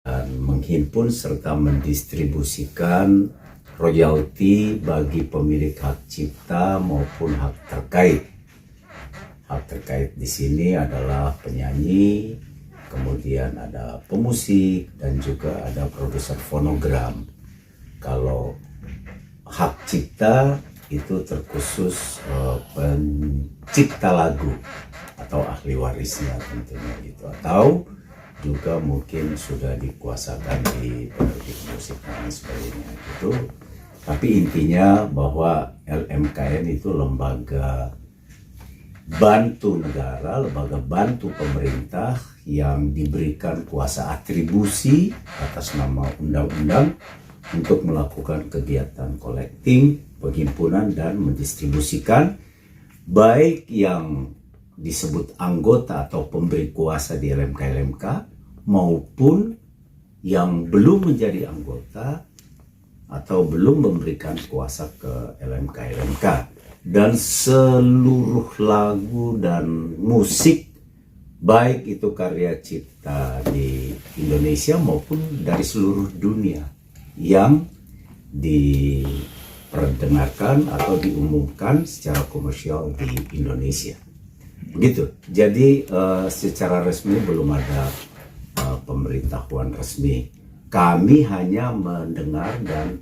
dan menghimpun serta mendistribusikan royalti bagi pemilik hak cipta maupun hak terkait. Hak terkait di sini adalah penyanyi, kemudian ada pemusik, dan juga ada produser fonogram. Kalau hak cipta itu terkhusus pencipta lagu atau ahli warisnya tentunya gitu, atau juga mungkin sudah dikuasakan di penerbit musik dan sebagainya gitu. Tapi intinya bahwa LMKN itu lembaga bantu negara, lembaga bantu pemerintah yang diberikan kuasa atribusi atas nama undang-undang untuk melakukan kegiatan collecting, penghimpunan, dan mendistribusikan baik yang disebut anggota atau pemberi kuasa di LMK maupun yang belum menjadi anggota atau belum memberikan kuasa ke LMK dan seluruh lagu dan musik baik itu karya cipta di Indonesia maupun dari seluruh dunia yang diperdengarkan atau diumumkan secara komersial di Indonesia. Begitu. Jadi secara resmi belum ada pemberitahuan resmi. Kami hanya mendengar dan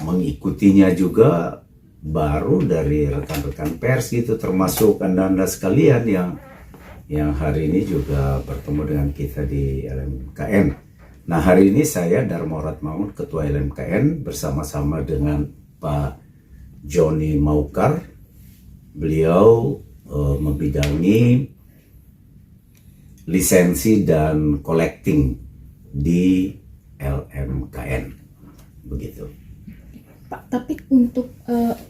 mengikutinya juga baru dari rekan-rekan pers gitu, termasuk anda sekalian yang hari ini juga bertemu dengan kita di LMKN. Nah, hari ini saya Darmo Ratmaun, Ketua LMKN, bersama-sama dengan Pak Joni Maukar. Beliau membidangi lisensi dan collecting di LMKN, begitu. Pak, tapi untuk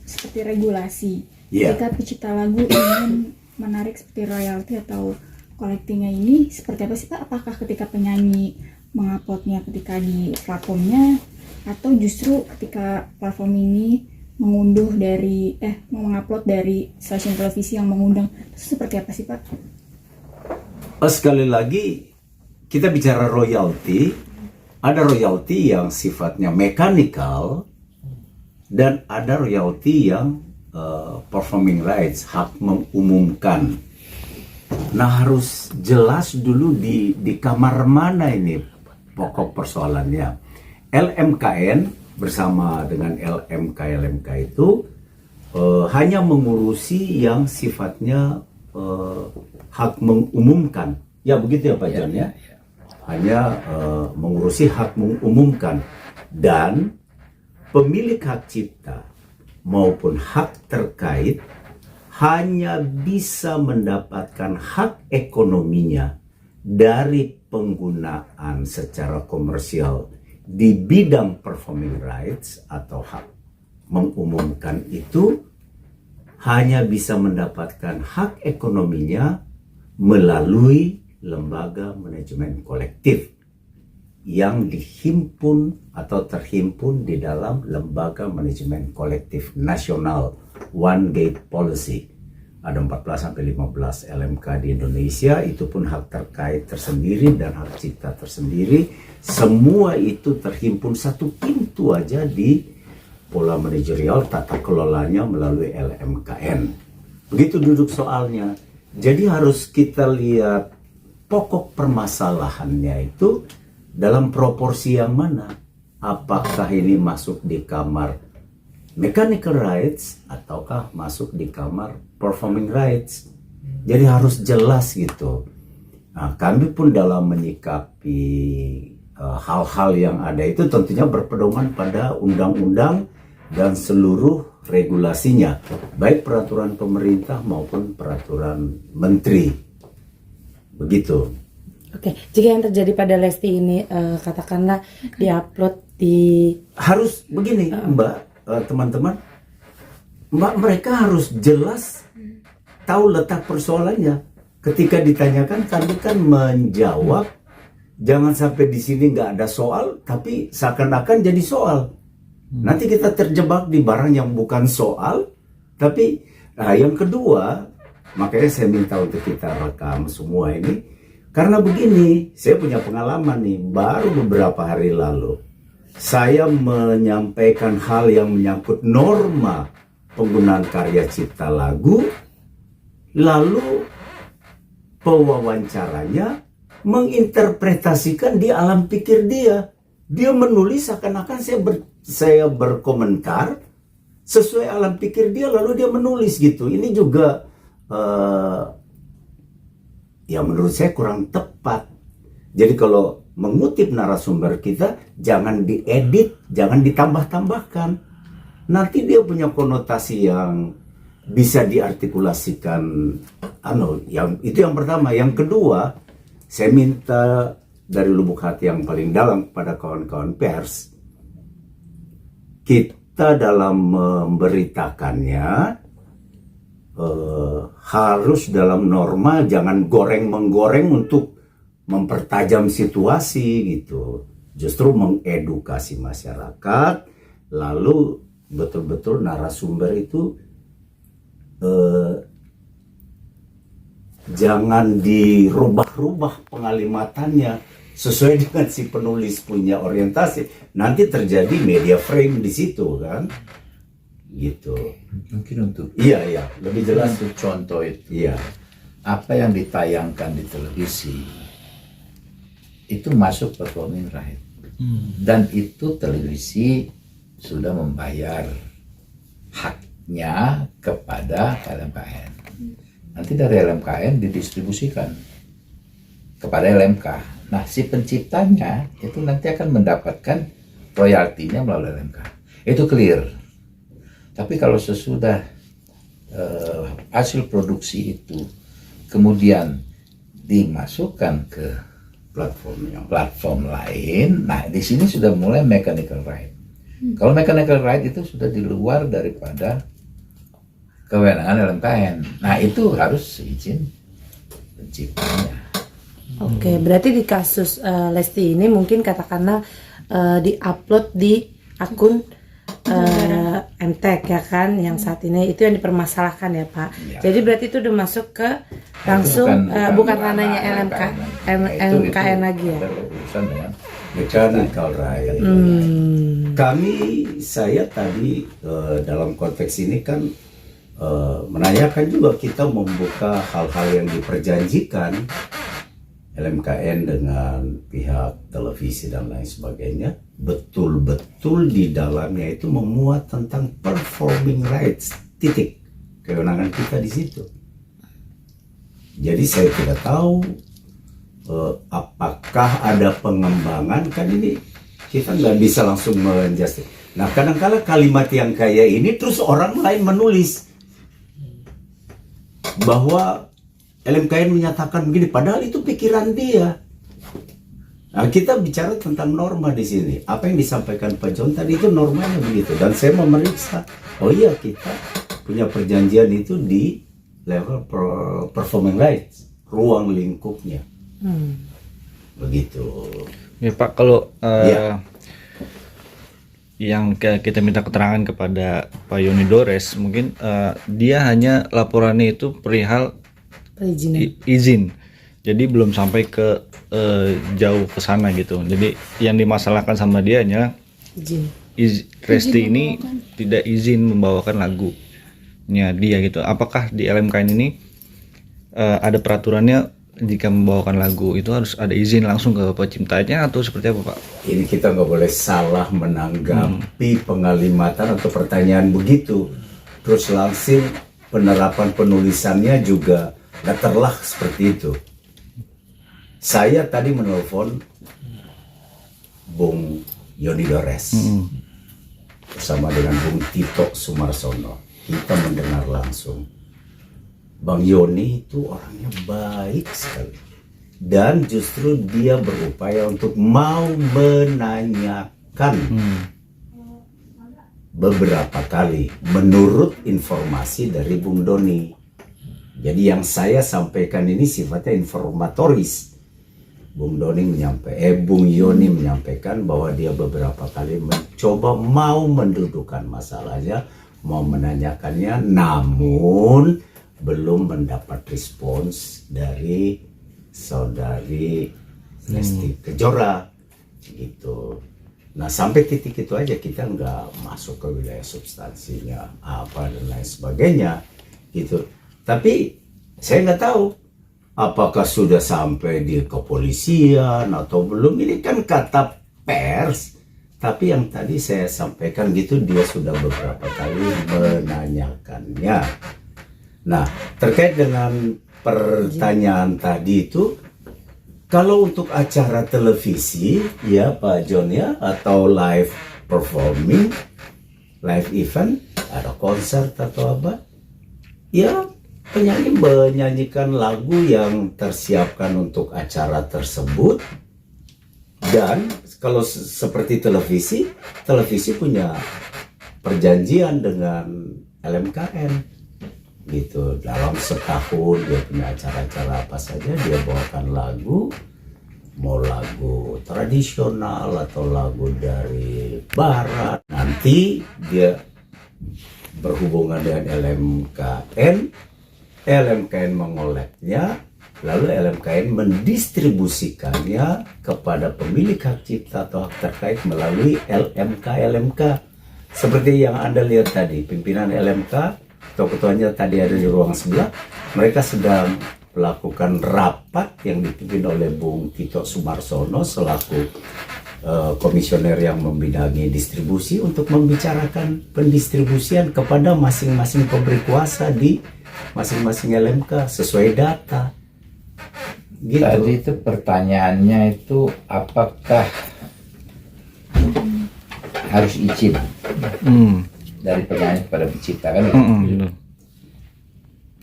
seperti regulasi, jika pencipta lagu ingin menarik seperti royalti atau collectingnya ini seperti apa sih Pak? Apakah ketika penyanyi menguploadnya ketika di platformnya, atau justru ketika platform ini mengunduh dari mengupload dari stasiun televisi yang mengundang, itu seperti apa sih Pak? Sekali lagi kita bicara royalti, ada royalti yang sifatnya mekanikal dan ada royalti yang performing rights, hak mengumumkan. Nah, harus jelas dulu di kamar mana ini pokok persoalannya. LMKN bersama dengan LMK itu hanya mengurusi yang sifatnya hak mengumumkan. Ya begitu ya Pak John ya. Hanya mengurusi hak mengumumkan, dan pemilik hak cipta maupun hak terkait hanya bisa mendapatkan hak ekonominya dari penggunaan secara komersial di bidang performing rights atau hak mengumumkan itu, hanya bisa mendapatkan hak ekonominya melalui lembaga manajemen kolektif yang dihimpun atau terhimpun di dalam lembaga manajemen kolektif nasional One Gate Policy. Ada 14-15 LMK di Indonesia, itu pun hak terkait tersendiri dan hak cipta tersendiri. Semua itu terhimpun satu pintu aja di pola manajerial tata kelolanya melalui LMKN. Begitu duduk soalnya. Jadi harus kita lihat pokok permasalahannya itu dalam proporsi yang mana. Apakah ini masuk di kamar mechanical rights ataukah masuk di kamar performing rights. Jadi harus jelas gitu. Nah, kami pun dalam menyikapi hal-hal yang ada itu tentunya berpedoman pada undang-undang dan seluruh regulasinya, baik peraturan pemerintah maupun peraturan menteri. Begitu. Oke, jika yang terjadi pada Lesti ini katakanlah diupload di, harus begini Mbak, teman-teman, mereka harus jelas tahu letak persoalannya. Ketika ditanyakan, kami kan menjawab, jangan sampai di sini nggak ada soal, tapi seakan-akan jadi soal. Nanti kita terjebak di barang yang bukan soal. Tapi yang kedua, makanya saya minta untuk kita rekam semua ini. Karena begini, saya punya pengalaman nih, baru beberapa hari lalu saya menyampaikan hal yang menyangkut norma penggunaan karya cipta lagu, lalu pewawancaranya menginterpretasikan di alam pikir dia. Dia menulis seakan-akan saya berkomentar sesuai alam pikir dia, lalu dia menulis gitu. Ini juga ya menurut saya kurang tepat. Jadi kalau mengutip narasumber kita, jangan diedit, jangan ditambah-tambahkan. Nanti dia punya konotasi yang bisa diartikulasikan. Itu yang pertama. Yang kedua, saya minta dari lubuk hati yang paling dalam kepada kawan-kawan pers, kita dalam memberitakannya harus dalam norma, jangan goreng-menggoreng untuk mempertajam situasi gitu. Justru mengedukasi masyarakat, lalu betul-betul narasumber itu jangan dirubah-rubah pengalimatannya sesuai dengan si penulis punya orientasi. Nanti terjadi media frame di situ kan. Gitu. Mungkin untuk Iya, lebih jelas. untuk contoh itu, Iya. apa yang ditayangkan di televisi itu masuk performing right, dan itu televisi sudah membayar haknya kepada LMKN. Nanti dari LMKN didistribusikan kepada LMK. Nah, si penciptanya itu nanti akan mendapatkan royaltinya melalui LMK. Itu clear. Tapi kalau sesudah hasil produksi itu kemudian dimasukkan ke platform lain, nah di sini sudah mulai mechanical right. Kalau mechanical right itu sudah di luar daripada kewenangan LMKN. Nah itu harus izin penciptanya. Oke, berarti di kasus Lesti ini mungkin katakanlah di-upload di akun MTech ya kan, yang saat ini itu yang dipermasalahkan ya Pak. Ya. Jadi berarti itu udah masuk ke langsung bukan ranahnya LMKN lagi ya. Berurusan dengan Mechanical right. Saya tadi dalam konteks ini kan menanyakan juga, kita membuka hal-hal yang diperjanjikan LMKN dengan pihak televisi dan lain sebagainya, betul-betul di dalamnya itu memuat tentang performing rights, titik. Kewenangan kita di situ. Jadi saya tidak tahu apakah ada pengembangan, kan ini kita nggak bisa langsung menjustif. Nah, kadang-kala kalimat yang kayak ini terus orang lain menulis bahwa LMKN menyatakan begini, padahal itu pikiran dia. Nah, kita bicara tentang norma di sini. Apa yang disampaikan Pak John tadi itu normanya begitu. Dan saya memeriksa, oh iya kita punya perjanjian itu di level performing rights, ruang lingkupnya. Begitu. Ya Pak, kalau Ya. yang kita minta keterangan kepada Pak Yoni Dores, mungkin dia hanya laporannya itu perihal Perizinan. izin, jadi belum sampai ke jauh ke sana gitu. Jadi yang dimasalahkan sama dia hanya Izin. Resti ini tidak izin membawakan lagunya dia gitu. Apakah di LMKN ini ada peraturannya jika membawakan lagu itu harus ada izin langsung ke penciptanya atau seperti apa Pak? Ini kita nggak boleh salah menanggapi pengalimatan atau pertanyaan begitu. Terus langsung penerapan penulisannya juga letterlah seperti itu. Saya tadi menelpon Bung Yoni Dores bersama dengan Bung Tito Sumarsono. Kita mendengar langsung. Bang Yoni itu orangnya baik sekali. Dan justru dia berupaya untuk mau menanyakan beberapa kali menurut informasi dari Bung Doni. Jadi yang saya sampaikan ini sifatnya informatoris. Bung Yoni menyampaikan bahwa dia beberapa kali mencoba mau mendudukan masalahnya, mau menanyakannya, namun belum mendapat respons dari saudari Lesti Kejora gitu. Nah sampai titik itu aja, kita nggak masuk ke wilayah substansinya apa dan lain sebagainya gitu. Tapi saya nggak tahu apakah sudah sampai di kepolisian atau belum. Ini kan kata pers, tapi yang tadi saya sampaikan gitu, dia sudah beberapa kali menanyakannya. Nah terkait dengan pertanyaan tadi itu, kalau untuk acara televisi ya Pak John ya, atau live performing, live event, ada konser atau apa, ya penyanyi menyanyikan lagu yang tersiapkan untuk acara tersebut. Dan kalau seperti televisi, televisi punya perjanjian dengan LMKN gitu. Dalam setahun dia punya acara-acara apa saja, dia bawakan lagu, mau lagu tradisional atau lagu dari barat. Nanti dia berhubungan dengan LMKN, LMKN mengoleknya, lalu LMKN mendistribusikannya kepada pemilik hak cipta atau hak terkait melalui LMK. Seperti yang Anda lihat tadi, pimpinan LMK atau ketuanya tadi ada di ruang sebelah, mereka sedang melakukan rapat yang dipimpin oleh Bung Tito Sumarsono selaku komisioner yang membidangi distribusi untuk membicarakan pendistribusian kepada masing-masing pemberi kuasa di masing-masing LMK sesuai data. Gitu. Tadi itu pertanyaannya itu apakah harus izin dari penyanyi kepada pencipta kan? Betul.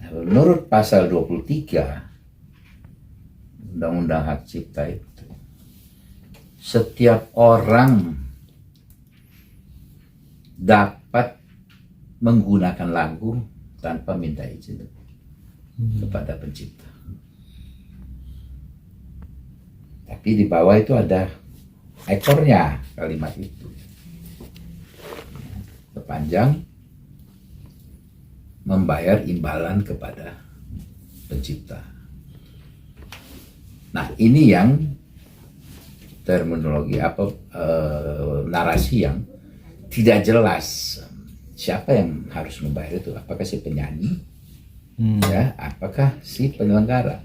Nah, menurut pasal 23 Undang-Undang Hak Cipta itu, setiap orang dapat menggunakan lagu tanpa minta izin kepada pencipta. Tapi di bawah itu ada ekornya kalimat itu. Sepanjang membayar imbalan kepada pencipta. Nah, ini yang terminologi narasi yang tidak jelas. Siapa yang harus membayar itu? Apakah si penyanyi? Ya, apakah si penyelenggara?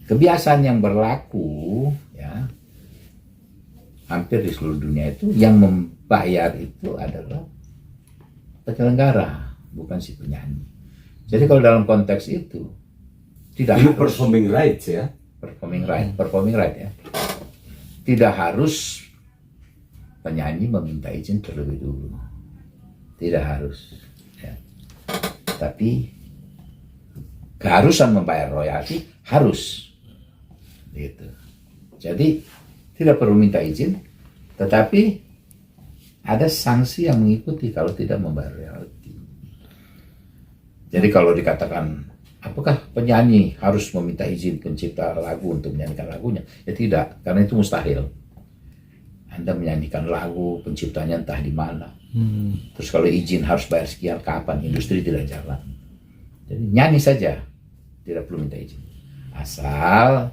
Kebiasaan yang berlaku ya hampir di seluruh dunia itu, yang membayar itu adalah penyelenggara, bukan si penyanyi. Jadi kalau dalam konteks itu tidak Ini harus performing rights ya. performing right ya. Tidak harus penyanyi meminta izin terlebih dulu. Tidak harus ya. Tapi keharusan membayar royalti harus gitu. Jadi tidak perlu minta izin, tetapi ada sanksi yang mengikuti kalau tidak membayar royalti. Jadi kalau dikatakan apakah penyanyi harus meminta izin pencipta lagu untuk menyanyikan lagunya? Ya tidak, karena itu mustahil. Anda menyanyikan lagu, penciptanya entah di mana. Terus kalau izin harus bayar sekian, kapan? Industri tidak jalan. Jadi nyanyi saja, tidak perlu minta izin. Asal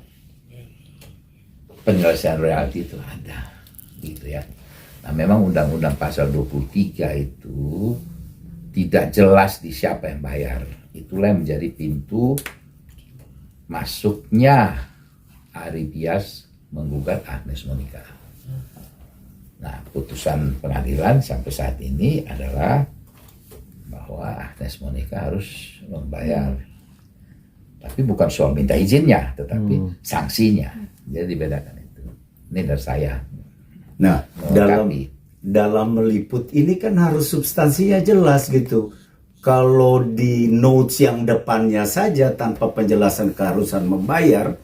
penyelesaian royalti itu ada, gitu ya. Nah, memang Undang-Undang Pasal 23 itu tidak jelas di siapa yang bayar. Itulah yang menjadi pintu masuknya Ari Dias menggugat Agnes Monica. Nah, putusan pengadilan sampai saat ini adalah bahwa Agnes Monica harus membayar. Tapi bukan soal minta izinnya, tetapi sanksinya. Jadi dibedakan itu. Ini dari saya. Nah, dalam meliput ini kan harus substansinya jelas gitu. Kalau di notes yang depannya saja tanpa penjelasan keharusan membayar,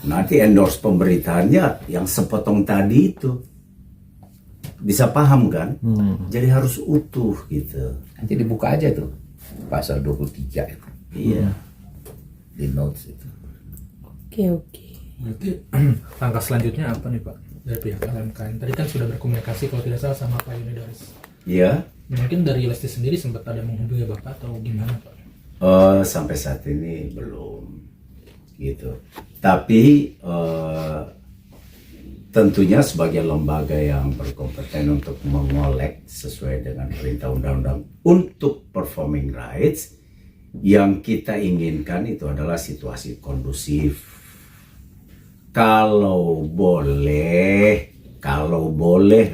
nanti endorse pemberitaannya yang sepotong tadi itu. Bisa paham kan? Jadi harus utuh gitu. Nanti dibuka aja tuh pasal 23 itu. Iya. Di notes itu. Oke. Berarti langkah selanjutnya apa nih Pak dari pihak LMKN? Tadi kan sudah berkomunikasi kalau tidak salah sama Pak Yunidaris. Iya. Mungkin dari Lesti sendiri sempat ada menghubungi Bapak atau gimana Pak? Sampai saat ini belum. gitu. Tapi tentunya sebagai lembaga yang berkompeten untuk mengolek sesuai dengan perintah undang-undang untuk performing rights, yang kita inginkan itu adalah situasi kondusif. Kalau boleh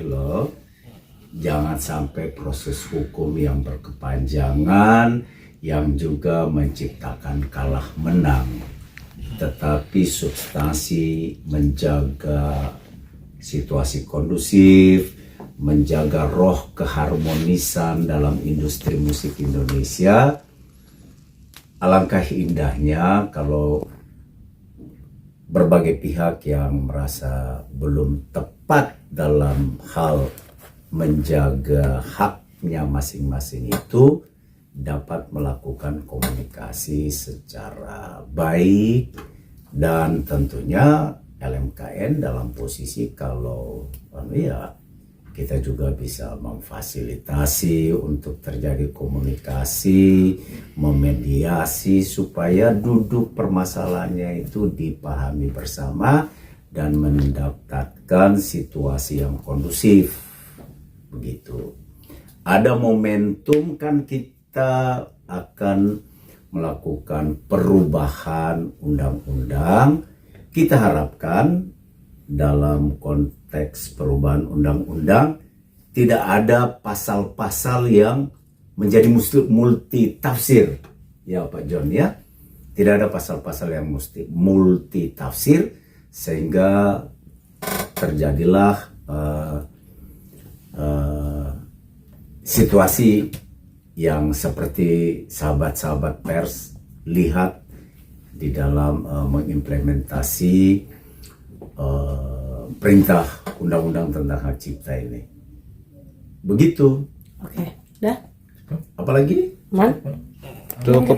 loh, jangan sampai proses hukum yang berkepanjangan yang juga menciptakan kalah menang, tetapi substansi menjaga situasi kondusif, menjaga roh keharmonisan dalam industri musik Indonesia. Alangkah indahnya kalau berbagai pihak yang merasa belum tepat dalam hal menjaga haknya masing-masing itu dapat melakukan komunikasi secara baik, dan tentunya LMKN dalam posisi kalau ya kita juga bisa memfasilitasi untuk terjadi komunikasi, memediasi supaya duduk permasalahannya itu dipahami bersama dan mendapatkan situasi yang kondusif. Begitu. Ada momentum kan kita akan melakukan perubahan undang-undang. Kita harapkan dalam konteks perubahan undang-undang tidak ada pasal-pasal yang menjadi multi tafsir, ya Pak John ya. Tidak ada pasal-pasal yang multi tafsir sehingga terjadilah situasi yang seperti sahabat-sahabat pers lihat di dalam mengimplementasi perintah undang-undang tentang hak cipta ini. Begitu. Oke, dah. Apalagi? Man? Cukup.